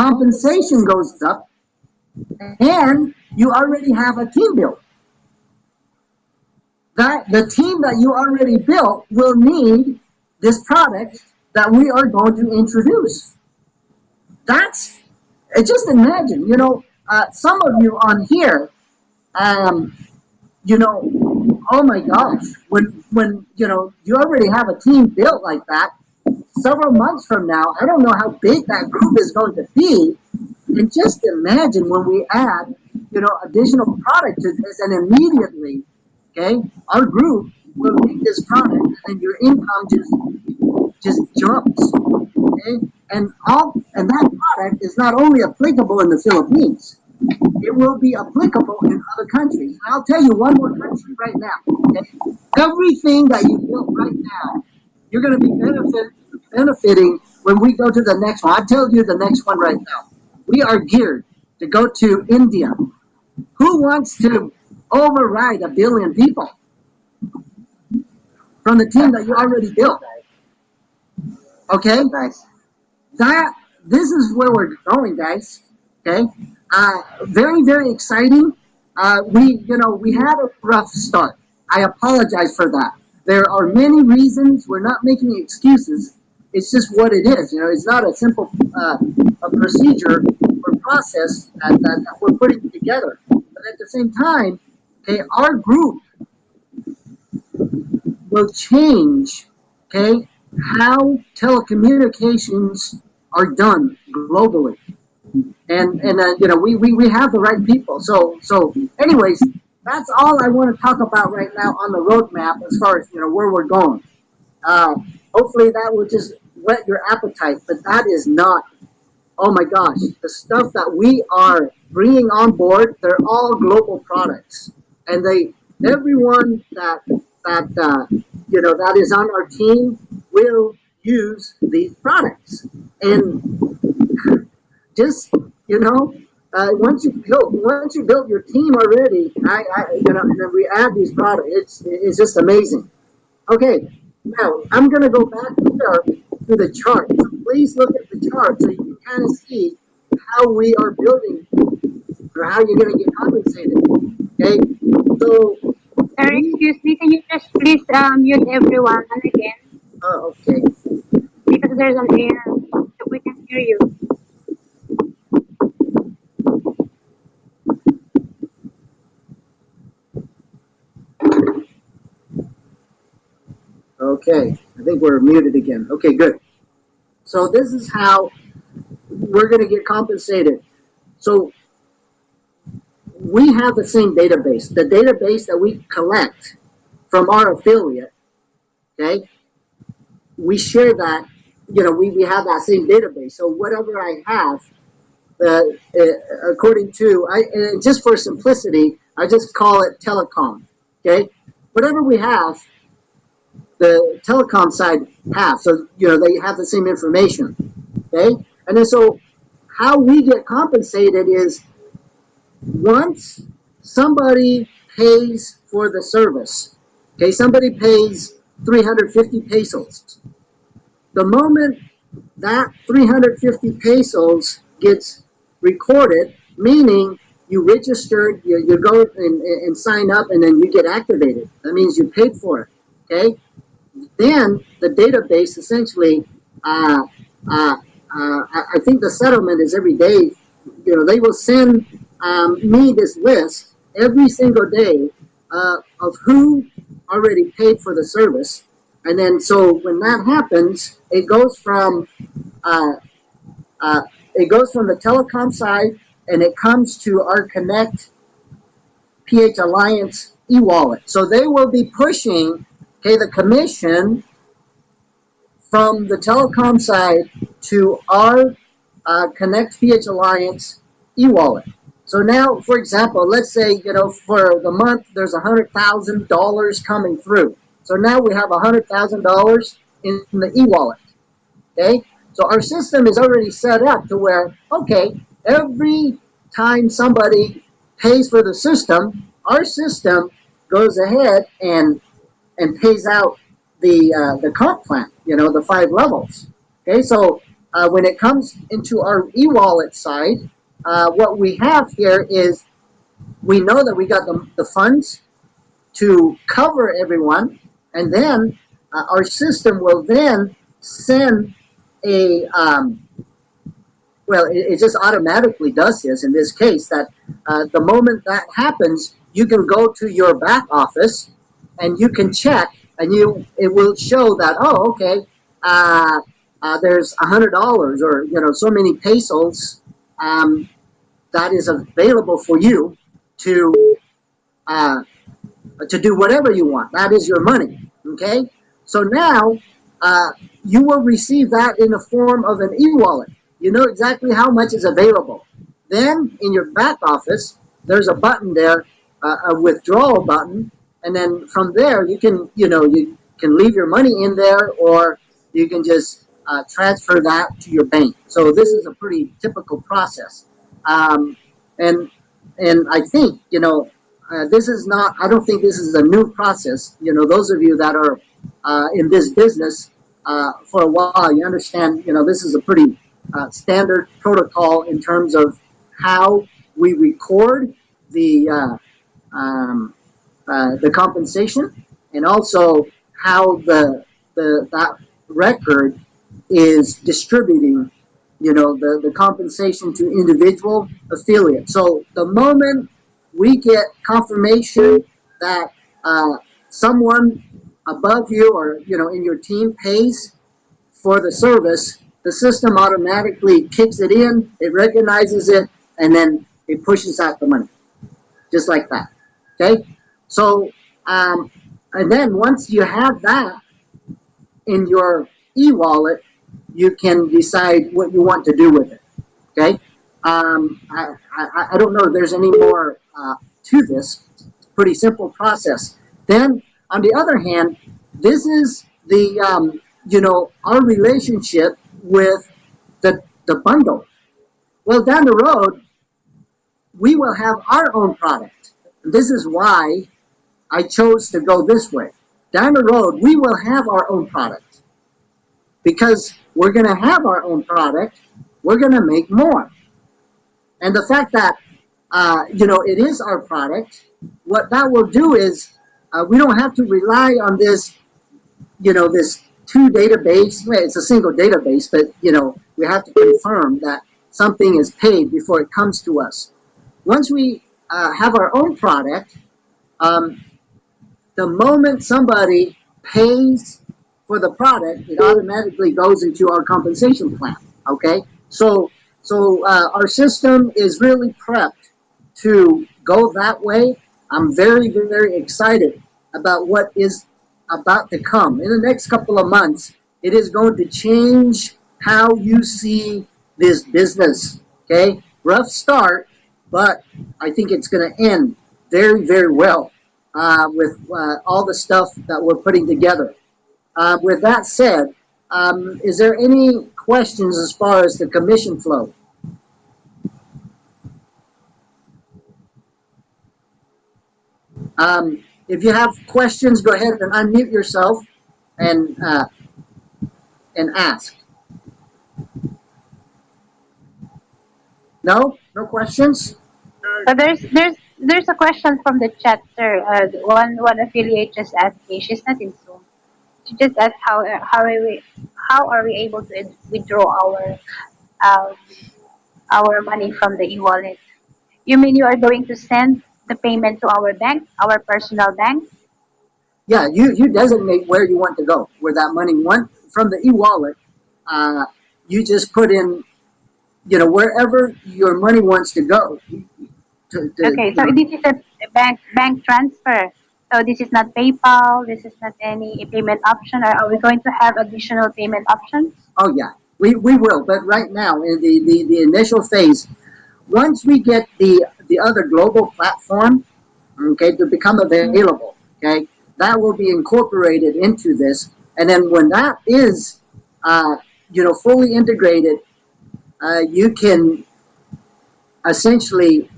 compensation goes up, and you already have a team built. That the team that you already built will need this product that we are going to introduce. That's just imagine, some of you on here, oh my gosh, when you already have a team built like that, several months from now, I don't know how big that group is going to be. And just imagine when we add, additional product to this, and immediately, okay, our group will need this product, and your income just jumps. Okay, and that product is not only applicable in the Philippines, it will be applicable in other countries. And I'll tell you one more country right now. Okay? Everything that you built right now, you're going to be benefiting when we go to the next one. I'll tell you the next one right now. We are geared to go to India. Who wants to override 1 billion people from the team that you already built? Okay? Nice. This is where we're going, guys. Okay? Very, very exciting. We had a rough start. I apologize for that. There are many reasons. We're not making excuses. It's just what it is. It's not a simple a procedure or process that we're putting together. But at the same time, okay, our group will change, okay, how telecommunications are done globally. And we have the right people. So anyways, that's all I want to talk about right now on the roadmap as far as where we're going. Hopefully that will just whet your appetite, but that is not. Oh my gosh, the stuff that we are bringing on board, they're all global products, and everyone that is on our team will use these products. And just once you build your team already, and then we add these products, it's just amazing. Okay, now I'm gonna go back here to the chart. So please look at the chart so you can kind of see how we are building, or how you're gonna get compensated. Okay, so. Sir, excuse me, can you just please mute everyone again? Oh, okay. Because there's an air, so we can hear you. Okay, I think we're muted again. Okay, good. So this is how we're going to get compensated. So we have the same database. The database that we collect from our affiliate, okay, we share that, we have that same database. So whatever I have, according to, and just for simplicity, I just call it telecom, okay? Whatever we have, the telecom side have. So, they have the same information, okay? And then so how we get compensated is once somebody pays for the service, okay, somebody pays 350 pesos. The moment that 350 pesos gets recorded, meaning you registered, you go and sign up, and then you get activated. That means you paid for it, okay? Then the database essentially, I think the settlement is every day. They will send me this list every single day of who already paid for the service, and then so when that happens, it goes from the telecom side, and it comes to our ConnectPh Alliance e-wallet. So they will be pushing, okay, the commission from the telecom side to our ConnectPh Alliance e-wallet. So now, for example, let's say, for the month, there's $100,000 coming through. So now we have $100,000 in the e-wallet, okay? So our system is already set up to where, okay, every time somebody pays for the system, our system goes ahead and pays out the comp plan, the 5 levels. Okay, so when it comes into our e-wallet side, what we have here is we know that we got the funds to cover everyone, and then our system will then send a well, it just automatically does this in this case, that the moment that happens, you can go to your back office and you can check, and it will show that, oh, okay, there's $100 or so many pesos that is available for you to uh, to do whatever you want. That is your money. Okay, so now you will receive that in the form of an e-wallet. You know exactly how much is available. Then in your back office, there's a button there, a withdrawal button, and then from there you can leave your money in there, or you can just transfer that to your bank. So this is a pretty typical process, and I think this is not. I don't think this is a new process. Those of you that are in this business for a while, you understand. This is a pretty standard protocol in terms of how we record the compensation, and also how that record is distributing the compensation to individual affiliates. So the moment we get confirmation that someone above you or in your team pays for the service, the system automatically kicks it in, it recognizes it, and then it pushes out the money, just like that. Okay, so and then once you have that in your e-wallet, you can decide what you want to do with it. Okay, I don't know if there's any more to this. It's a pretty simple process. Then on the other hand, this is the our relationship with the bundle. Well, down the road, we will have our own product. This is why I chose to go this way. Down the road, we will have our own product. Because we're going to have our own product, we're going to make more. And the fact that, it is our product, what that will do is we don't have to rely on this, this two database. Well, it's a single database, but, we have to confirm that something is paid before it comes to us. Once we have our own product, the moment somebody pays for the product, it automatically goes into our compensation plan. Okay, so our system is really prepped to go that way. I'm very, very excited about what is about to come in the next couple of months. It is going to change how you see this business. Okay, rough start, but I think it's going to end very, very well with all the stuff that we're putting together. With that said, is there any questions as far as the commission flow? If you have questions, go ahead and unmute yourself and ask. No questions. So there's a question from the chat, sir. One affiliate just asked me. She's not in Zoom. She just asked how are we able to withdraw um, our money from the e-wallet? You mean you are going to send the payment to our bank, our personal bank? Yeah, you designate where you want to go, where that money went from the e-wallet. You just put in, wherever your money wants to go. Okay, so this is a bank transfer. So this is not PayPal. This is not any payment option. Are we going to have additional payment options? Oh yeah, we will. But right now, in the initial phase, once we get the other global platform, okay, to become available, okay, that will be incorporated into this. And then when that is, fully integrated, you can essentially,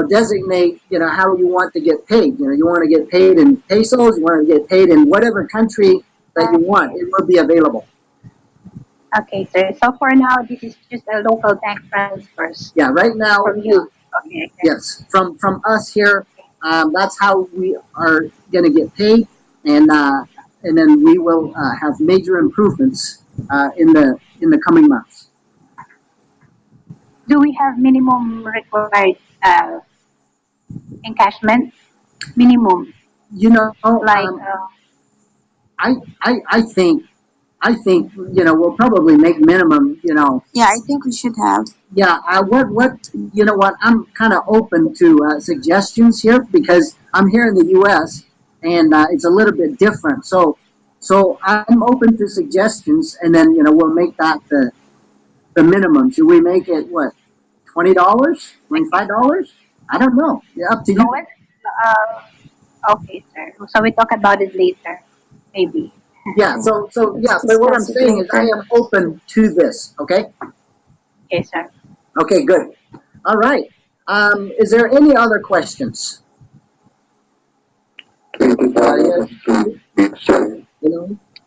designate, how you want to get paid. You want to get paid in pesos, you want to get paid in whatever country that you want. It will be available. Okay, sir. So for now, this is just a local bank transfers Yeah, right now, from you. Okay, okay. yes, from us here, that's how we are going to get paid, and then we will have major improvements in the coming months. Do we have minimum required encashment? Minimum, You know, like I think we'll probably make minimum. Yeah, I think we should have. Yeah, what I'm kind of open to suggestions here because I'm here in the U.S. and it's a little bit different. So I'm open to suggestions, and then we'll make that the minimum. Should we make it what, $20, $25? I don't know. Yeah, up to you. lowest. Okay, sir. So we talk about it later, maybe. Yeah. So yeah. Let's But what I'm discuss it saying is I later. am open to this. Okay. Okay, sir. Okay. Good. All right. Is there any other questions? Yes.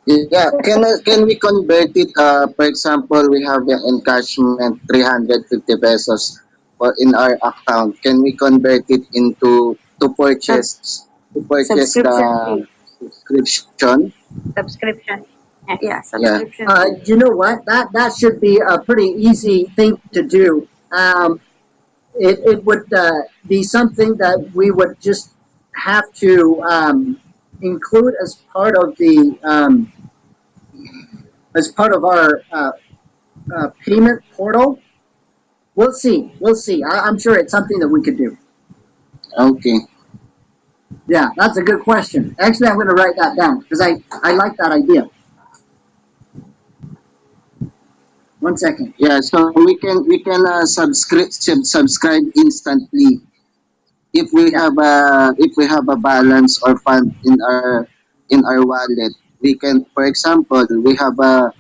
Yeah, can we convert it? For example, we have the encashment 350 pesos for in our account. Can we convert it into Sub- to purchase subscription the fee. subscription? Subscription. Yeah. Yeah, Yeah. subscription fee. You know what? That should be a pretty easy thing to do. It would be something that we would just have to include as part of our payment portal. We'll see. We'll see. I'm sure it's something that we could do. Okay. Yeah, that's a good question. Actually, I'm going to write that down because I like that idea. 1 second. Yeah. So we can subscribe instantly if we Yeah. have a balance or fund in our wallet. We can, for example, we have a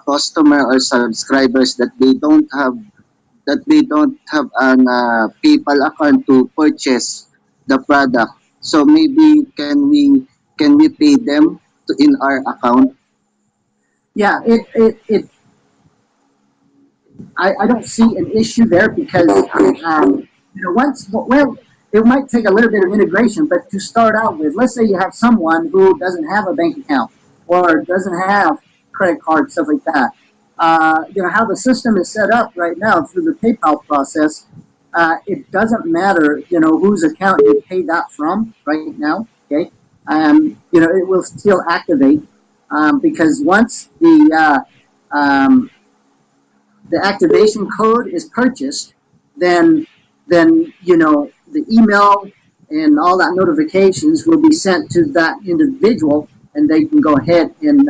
customer or subscribers that they don't have an PayPal account to purchase the product. So maybe can we pay them in our account? Yeah, I don't see an issue there because it might take a little bit of integration, but to start out with, let's say you have someone who doesn't have a bank account or doesn't have credit card, stuff like that. How the system is set up right now through the PayPal process, it doesn't matter whose account you pay that from right now. Okay, it will still activate because once the activation code is purchased, then the email and all that notifications will be sent to that individual, and they can go ahead and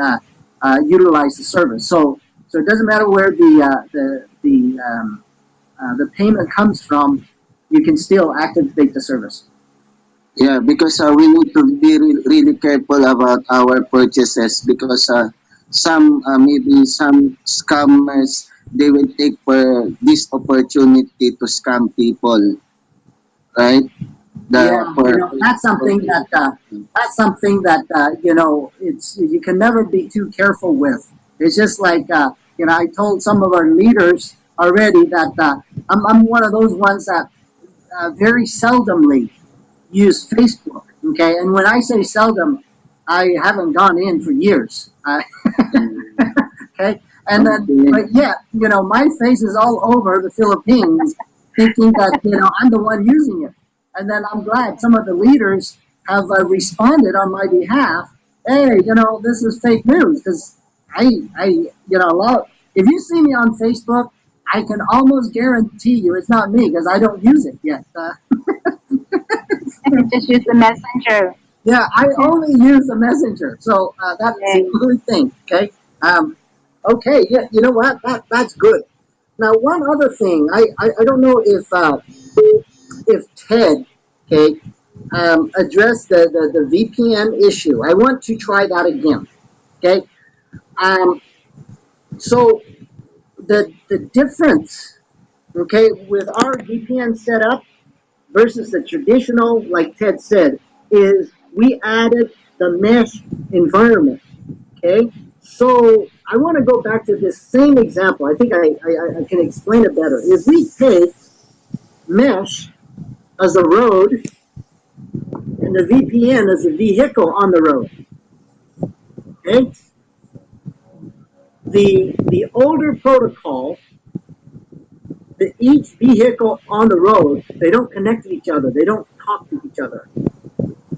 utilize the service. So it doesn't matter where the payment comes from, you can still activate the service. Yeah, because we need to be really careful about our purchases because maybe some scammers, they will take for this opportunity to scam people, right? The Yeah, for that's something that it's you can never be too careful with. It's just like I told some of our leaders already that I'm one of those ones that very seldomly use Facebook. Okay, and when I say seldom, I haven't gone in for years. Okay, and then but yet my face is all over the Philippines, thinking that I'm the one using it, and then I'm glad some of the leaders have responded on my behalf. Hey, this is fake news because a lot. If you see me on Facebook, I can almost guarantee you it's not me because I don't use it yet. Just use the messenger. Yeah, I only use the messenger, so that's Okay. the only thing. Okay. Okay. Yeah. You know what? That's good. Now, one other thing. I don't know if Ted, okay, addressed the VPN issue. I want to try that again. Okay. Um. So the difference, okay, with our VPN setup versus the traditional, like Ted said, is we added the mesh environment. Okay, so I want to go back to this same example. I think I can explain it better. If we take mesh as a road and the VPN as a vehicle on the road, okay? The older protocol, each vehicle on the road, they don't connect to each other. They don't talk to each other.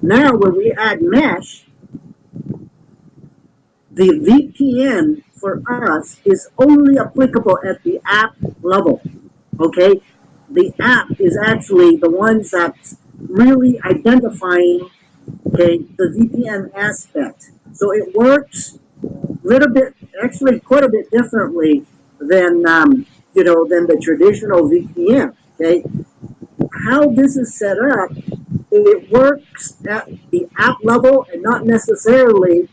Now, when we add mesh, the VPN for us is only applicable at the app level. Okay, the app is actually the ones that's really identifying, okay, the VPN aspect. So it works a little bit, actually quite a bit differently than than the traditional VPN. Okay, how this is set up, it works at the app level and not necessarily,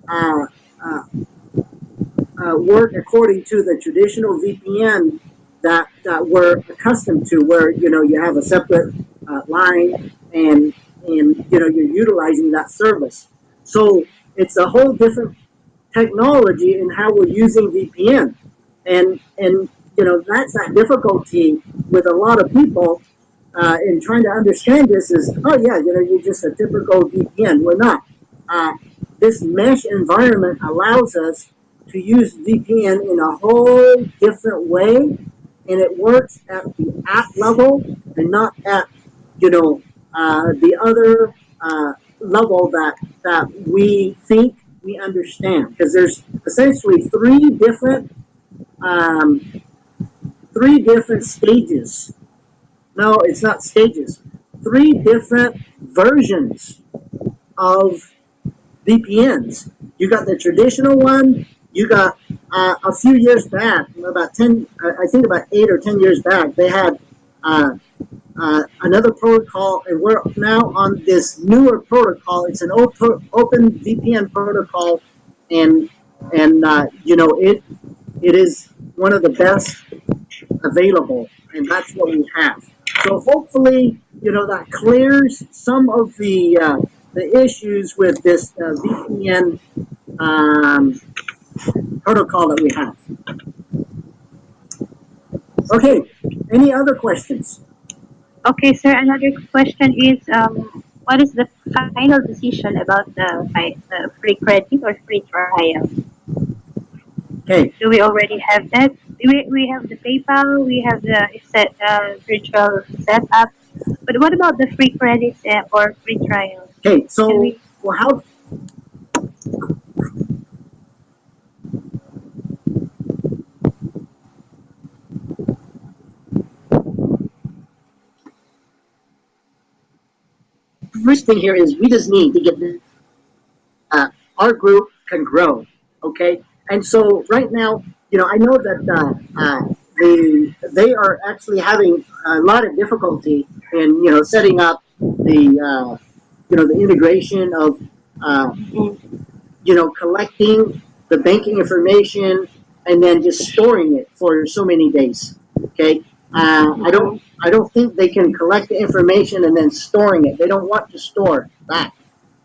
uh, uh, work according to the traditional VPN that we're accustomed to, where you have a separate line and you're utilizing that service. So it's a whole different technology in how we're using VPN, and that's that difficulty with a lot of people in trying to understand this is, oh yeah, you're just a typical VPN. We're not. This mesh environment allows us to use VPN in a whole different way, and it works at the app level and not at the other level that we think we understand. Because there's essentially three different stages. No, it's not stages. Three different versions of VPNs. You got the traditional one. You got a few years back, about 10, I think about 8 or 10 years back, they had another protocol, and we're now on this newer protocol. It's an open VPN protocol, and it is one of the best available, and that's what we have. So hopefully, that clears some of the issues with this VPN protocol that we have. Okay, any other questions? Okay, sir. Another question is, what is the final decision about the free credit or free trial? Okay, Do we already have that? We have the PayPal, we have the virtual setup, but what about the free credits or free trial? okay. So, Can we? well, how? First thing here is we just need to get our group can grow, okay? And so right now, I know that they are actually having a lot of difficulty in setting up the integration of collecting the banking information and then just storing it for so many days. Okay, I don't think they can collect the information and then storing it. They don't want to store that,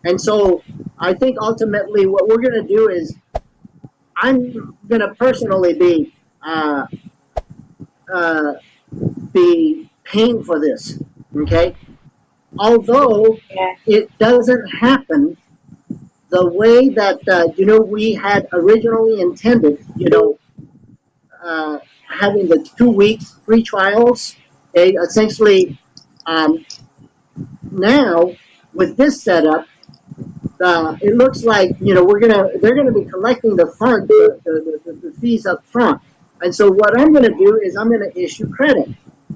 and so I think ultimately what we're going to do is I'm going to personally be paying for this. Okay, although Yeah. it doesn't happen the way that we had originally intended. Having the 2 week free trials. Okay, essentially, now with this setup, it looks like they're gonna be collecting the fees up front, and so what I'm gonna do is I'm gonna issue credit.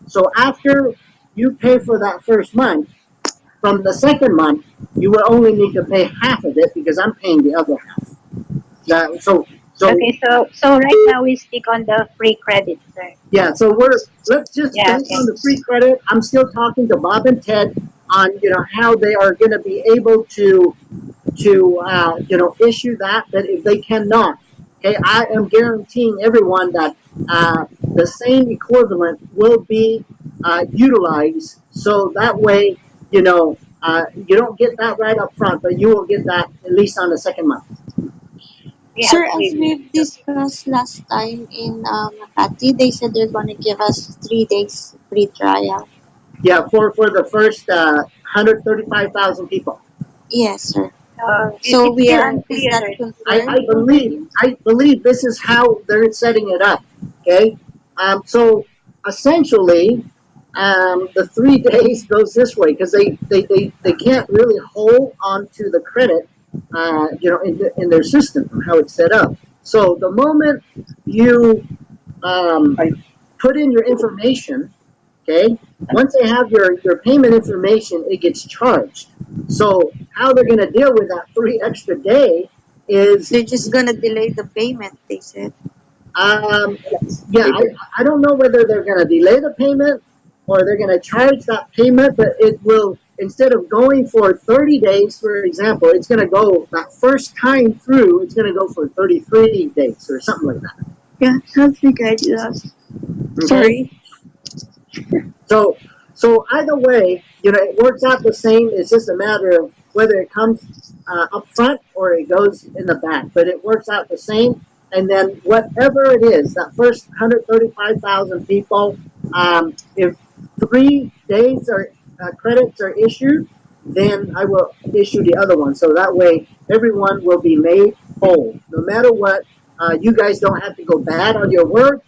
So after you pay for that first month, from the second month, you will only need to pay half of it because I'm paying the other half. So Okay, so right now we stick on the free credit, sir. yeah, so let's just Yeah, bank okay. on the free credit. I'm still talking to Bob and Ted on how they are going to be able to issue that. But if they cannot, okay, I am guaranteeing everyone that the same equivalent will be utilized. So that way, you don't get that right up front, but you will get that at least on the second month. We Sir, have as three. we've discussed last time in Makati, they said they're gonna give us 3 days free trial. Yeah, for the first 135,000 people. Yes, sir. So It's we still are, is unclear, that sir. I confirmed believe already? this is how they're setting it up. Okay, so essentially, the 3 days goes this way because they can't really hold on to the credit, in their system how it's set up. So the moment you put in your information, okay, once they have your payment information, it gets charged. So how they're going to deal with that 3 extra day is, They're just gonna delay the payment, they said. um, yeah, I don't know whether they're going to delay the payment or they're going to charge that payment, but it will, instead of going for 30 days, for example, it's going to go that first time through, it's going to go for 33 days or something like that. Yeah, sounds ridiculous. Okay? Sorry. So, so either way, it works out the same. It's just a matter of whether it comes up front or it goes in the back. But it works out the same. And then whatever it is, that first 135,000 people, if 3 days or credits are issued, then I will issue the other one. So that way, everyone will be made whole, no matter what. You guys don't have to go bad on your word.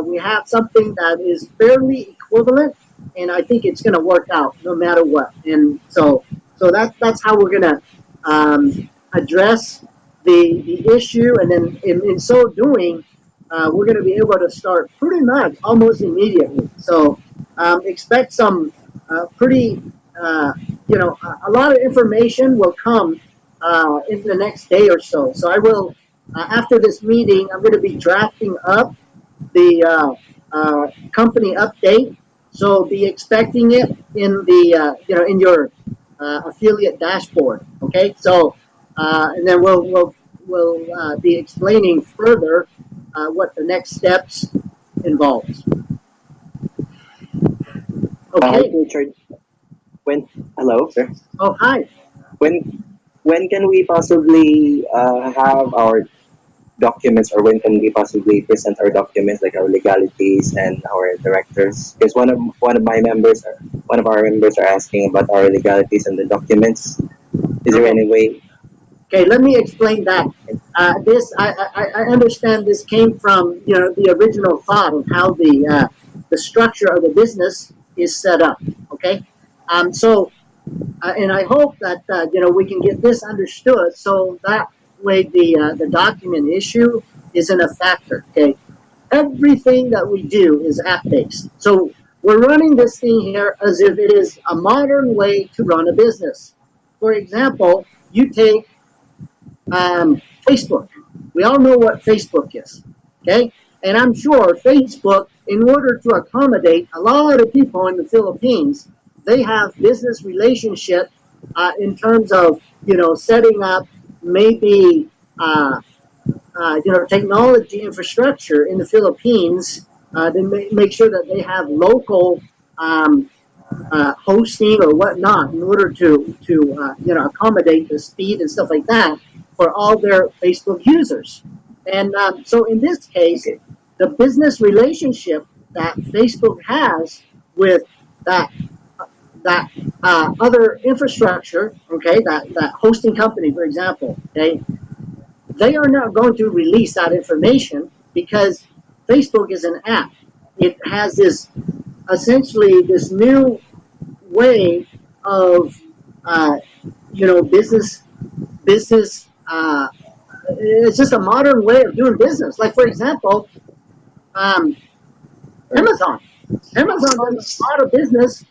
We have something that is fairly equivalent, and I think it's going to work out no matter what. And so that's how we're going to address the issue, and then in so doing, we're going to be able to start pretty much almost immediately. So expect some pretty, a lot of information will come in the next day or so. So I will, after this meeting, I'm going to be drafting up the company update. So be expecting it in the in your affiliate dashboard. Okay, so and then we'll be explaining further what the next steps involves. Okay. Richard, when hello, sir. Oh, hi. When when can we possibly have our documents, or when can we possibly present our documents, like our legalities and our directors? Because one of our members are asking about our legalities and the documents. Is there Okay. any way? Okay, let me explain that. This I understand this came from the original thought of how the structure of the business is set up. Okay, so and I hope that we can get this understood so that way the document issue isn't a factor. Okay, everything that we do is app based. So we're running this thing here as if it is a modern way to run a business. For example, you take Facebook. We all know what Facebook is, okay? And I'm sure Facebook, in order to accommodate a lot of people in the Philippines, they have business relationship in terms of setting up maybe technology infrastructure in the Philippines to make sure that they have local hosting or whatnot in order to accommodate the speed and stuff like that for all their Facebook users. And so in this case, the business relationship that Facebook has with that other infrastructure, okay, that hosting company, for example, okay, they are not going to release that information because Facebook is an app. It has this essentially this new way of business. It's just a modern way of doing business. Like for example, um, Amazon. Amazon does a lot of business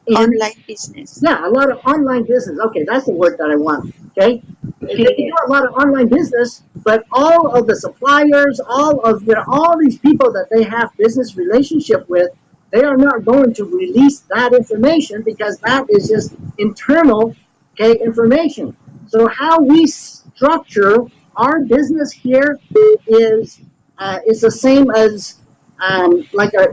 in Online business. a lot of online business. Okay, that's the word that I want. Okay, they do a lot of online business, but all of the suppliers, all these people that they have business relationship with, they are not going to release that information because that is just internal, okay, information. So how we structure our business here is the same as like a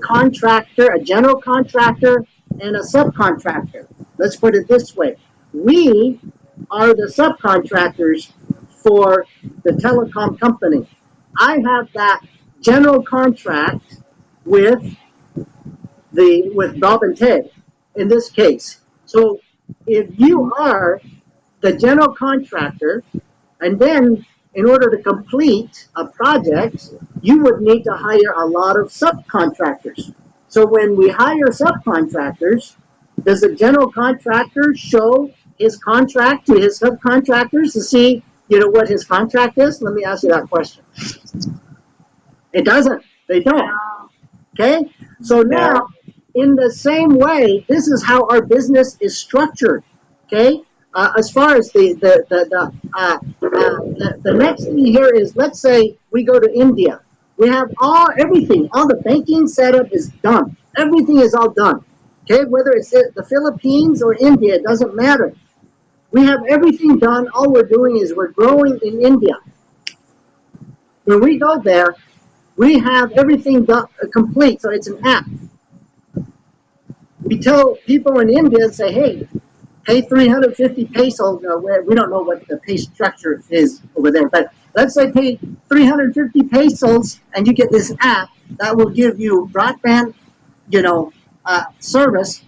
contractor, a general contractor, and a subcontractor. Let's put it this way: we are the subcontractors for the telecom company. I have that general contract with with Bob and Ted in this case. So if you are the general contractor, and then in order to complete a project, you would need to hire a lot of subcontractors. So when we hire subcontractors, does the general contractor show his contract to his subcontractors to see, what his contract is? Let me ask you that question. It doesn't. They don't. Okay? So now, in the same way, this is how our business is structured. Okay? As far as the next thing here is, let's say we go to India. We have everything, all the banking setup is done. Everything is all done. Okay? Whether it's the Philippines or India, it doesn't matter. We have everything done. All we're doing is we're growing in India. When we go there, we have everything done, complete, so it's an app. We tell people in India, say, hey, pay 350 pesos. We don't know what the pay structure is over there, but let's say pay 350 pesos and you get this app that will give you broadband, service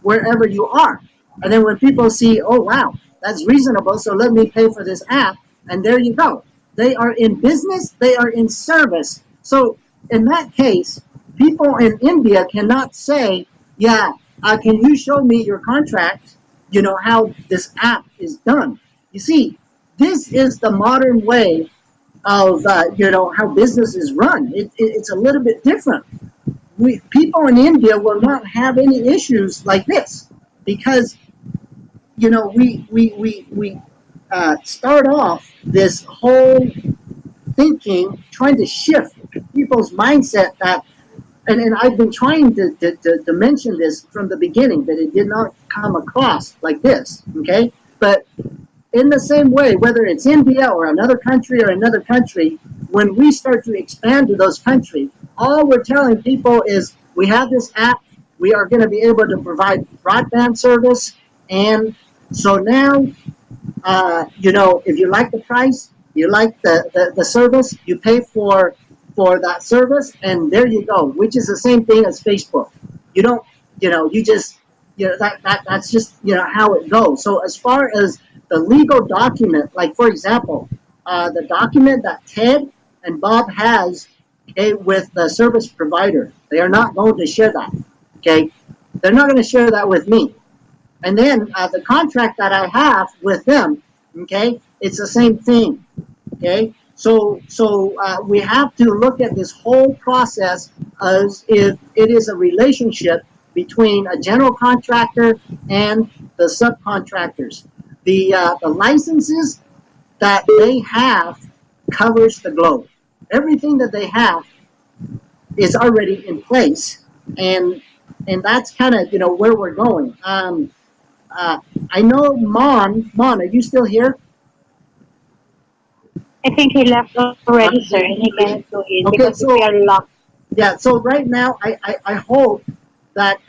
wherever you are. And then when people see, oh, wow, that's reasonable, so let me pay for this app, and there you go. They are in business, they are in service. So in that case, people in India cannot say, yeah, can you show me your contract, how this app is done? You see, this is the modern way of, how business is run. It's a little bit different. People in India will not have any issues like this because, we start off this whole thinking, trying to shift people's mindset that, and I've been trying to mention this from the beginning, but it did not come across like this, okay? But in the same way, whether it's India or another country, when we start to expand to those countries, all we're telling people is we have this app, we are going to be able to provide broadband service, and so now, if you like the price, you like the service, you pay for that service, and there you go, which is the same thing as Facebook. You don't, you just, that's just, how it goes. So as far as the legal document, like for example, the document that Ted and Bob has, okay, with the service provider, they are not going to share that, okay? They're not going to share that with me. And then the contract that I have with them, okay, it's the same thing, okay? So we have to look at this whole process as if it is a relationship between a general contractor and the subcontractors. The licenses that they have covers the globe. Everything that they have is already in place, and that's kind of where we're going. I know Mon, are you still here? I think he left already, sir, and he cannot go in Okay, because so we are locked. yeah, so right now I hope that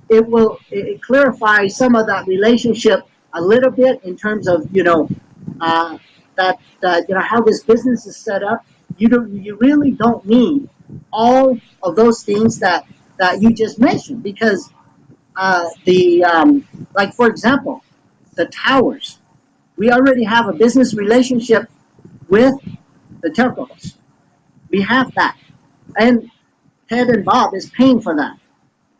it clarify some of that relationship a little bit in terms of that how this business is set up. You really don't need all of those things that you just mentioned because like for example, the towers. We already have a business relationship with the telcos. We have that, and Ted and Bob is paying for that.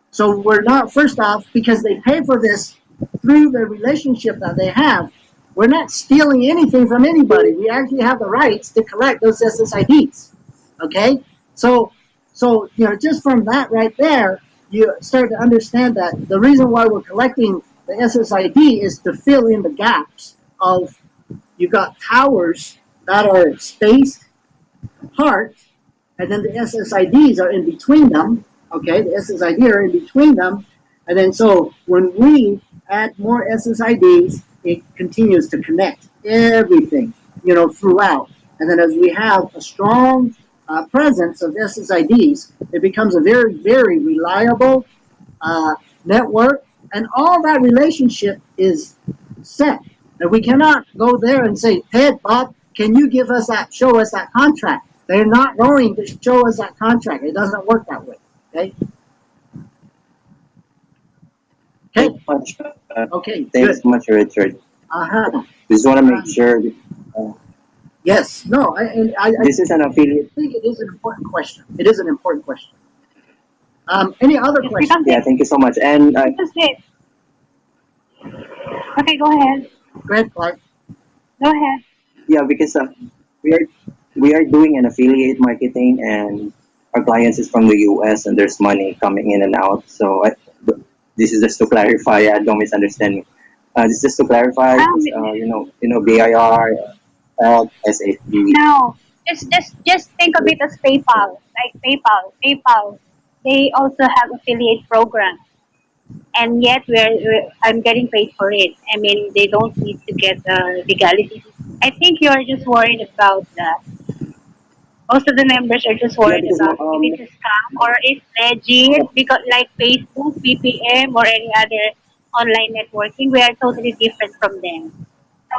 So we're not, first off, because they pay for this through the relationship that they have, we're not stealing anything from anybody. We actually have the rights to collect those SSIDs. Okay? So just from that right there, you start to understand that the reason why we're collecting the SSID is to fill in the gaps of you've got towers that are spaced apart, and then the SSIDs are in between them. Okay, the SSID are in between them, and then so when we add more SSIDs, it continues to connect everything, throughout. And then as we have a strong presence of SSIDs, it becomes a very, very reliable network, and all that relationship is set. And we cannot go there and say, Ted, Bob, can you give us that, show us that contract? They're not going to show us that contract. It doesn't work that way. Okay. Thank Okay. you much. Okay. Thanks Good. much, Richard. Uh-huh. Just want to make sure Yes. No. I this is an affiliate. think it is an important question. It is an important question. Any other Yes, questions? Yeah, thank you so much. And because they, okay, go ahead. Go ahead, Clark. Go ahead. yeah, because we are we are doing an affiliate marketing, and our clients is from the US, and there's money coming in and out. So this is just to clarify. Don't misunderstand me. This is just to clarify. BIR, SAP. No, just think of it as PayPal, like PayPal. They also have affiliate program, and yet I'm getting paid for it. I mean, they don't need to get legalities. I think you're just worried about that. Most of the members are just Yeah, worried because about if it's a scam or it's legit, because like Facebook, BPM, or any other online networking, we are totally different from them.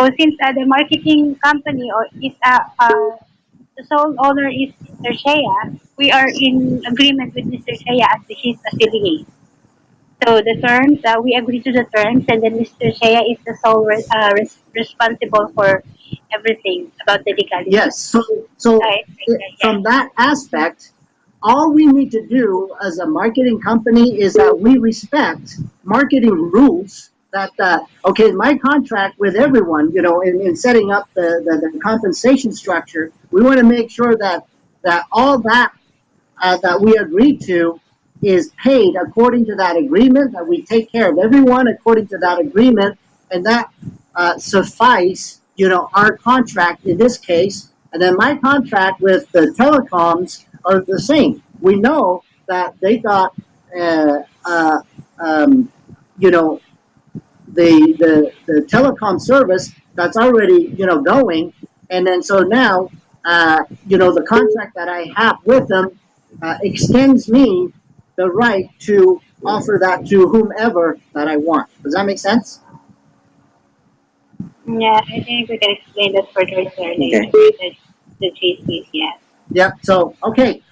So since the marketing company or is the sole owner is Mr. Shea, we are in agreement with Mr. Shea as his affiliate. So the terms, we agree to the terms, and then Mr. Shea is the sole responsible for everything about the legality. Yes. So Right? Yeah. from that aspect, all we need to do as a marketing company is that we respect marketing rules. That okay, my contract with everyone, in setting up the compensation structure, we want to make sure that all that we agree to is paid according to that agreement, that we take care of everyone according to that agreement, and that suffice, our contract in this case. And then my contract with the telecoms are the same. We know that they got, you know, the telecom service that's already, going. And then so now, the contract that I have with them extends me the right to offer that to whomever that I want. Does that make sense? Yeah, I think we can explain that further later. Okay. The GCs, yes. Yep. So, okay.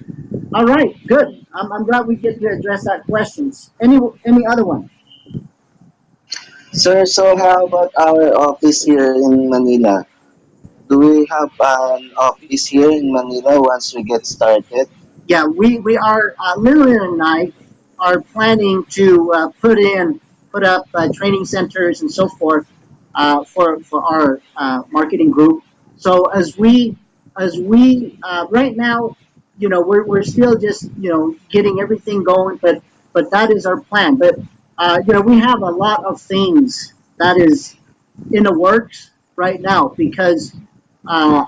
All right. Good. I'm glad we get to address that questions. Any other one? Sir, so how about our office here in Manila? Do we have an office here in Manila once we get started? Yeah, we are, Lillian and I are planning to put up training centers and so forth for our marketing group. So as we right now, we're still just getting everything going, but that is our plan. But we have a lot of things that is in the works right now because I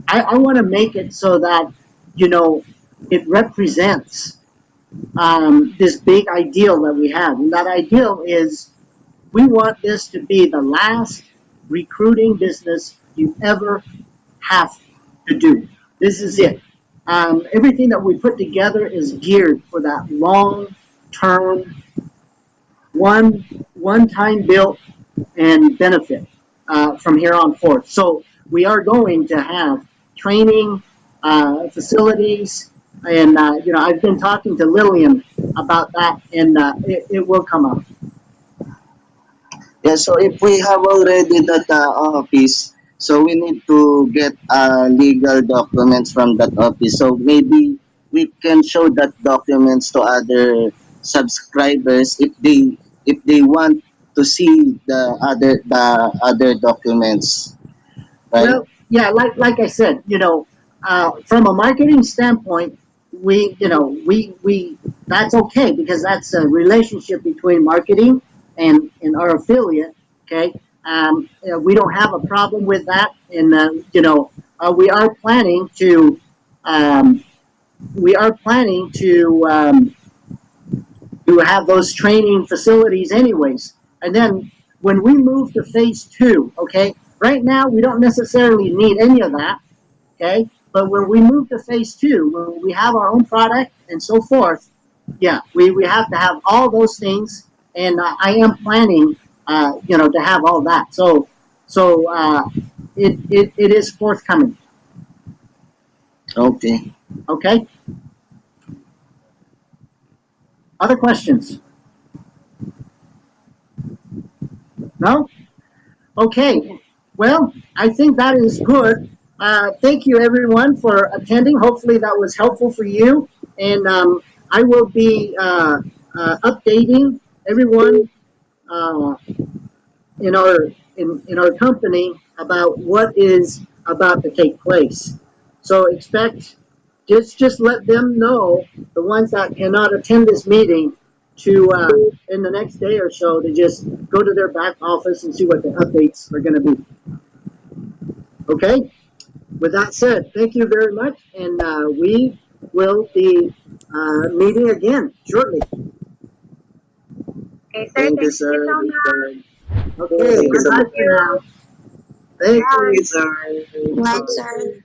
want to make it so that you know it represents this big ideal that we have, and that ideal is we want this to be the last recruiting business you ever have to do. This is it. Everything that we put together is geared for that long term, one time built and benefit from here on forth. So we are going to have training facilities, and I've been talking to Lillian about that, and it will come up. Yeah, so if we have already that office, so we need to get legal documents from that office. So maybe we can show that documents to other subscribers if they want to see the other documents, right? Well, yeah, like I said, from a marketing standpoint, we that's okay because that's a relationship between marketing and our affiliate. Okay, we don't have a problem with that, and we are planning to um, to have those training facilities anyways. And then when we move to phase two, okay, right now we don't necessarily need any of that, okay? But when we move to phase two, when we have our own product and so forth, yeah, we have to have all those things. And I am planning, to have all that. So So it is forthcoming. Okay. Okay. Other questions? No? Okay. Well, I think that is good. Thank you, everyone, for attending. Hopefully, that was helpful for you. And I will be updating everyone uh, in our company about what is about to take place. So expect just let them know, the ones that cannot attend this meeting, to in the next day or so, to just go to their back office and see what the updates are going to be. Okay. With that said, thank you very much, and we will be meeting again shortly. Okay, sir. Thank you, Thank you sir. so much. Okay. Thank you Bye so bye much. for now. Bye. Thank Thank you. you, sir. Night, sir.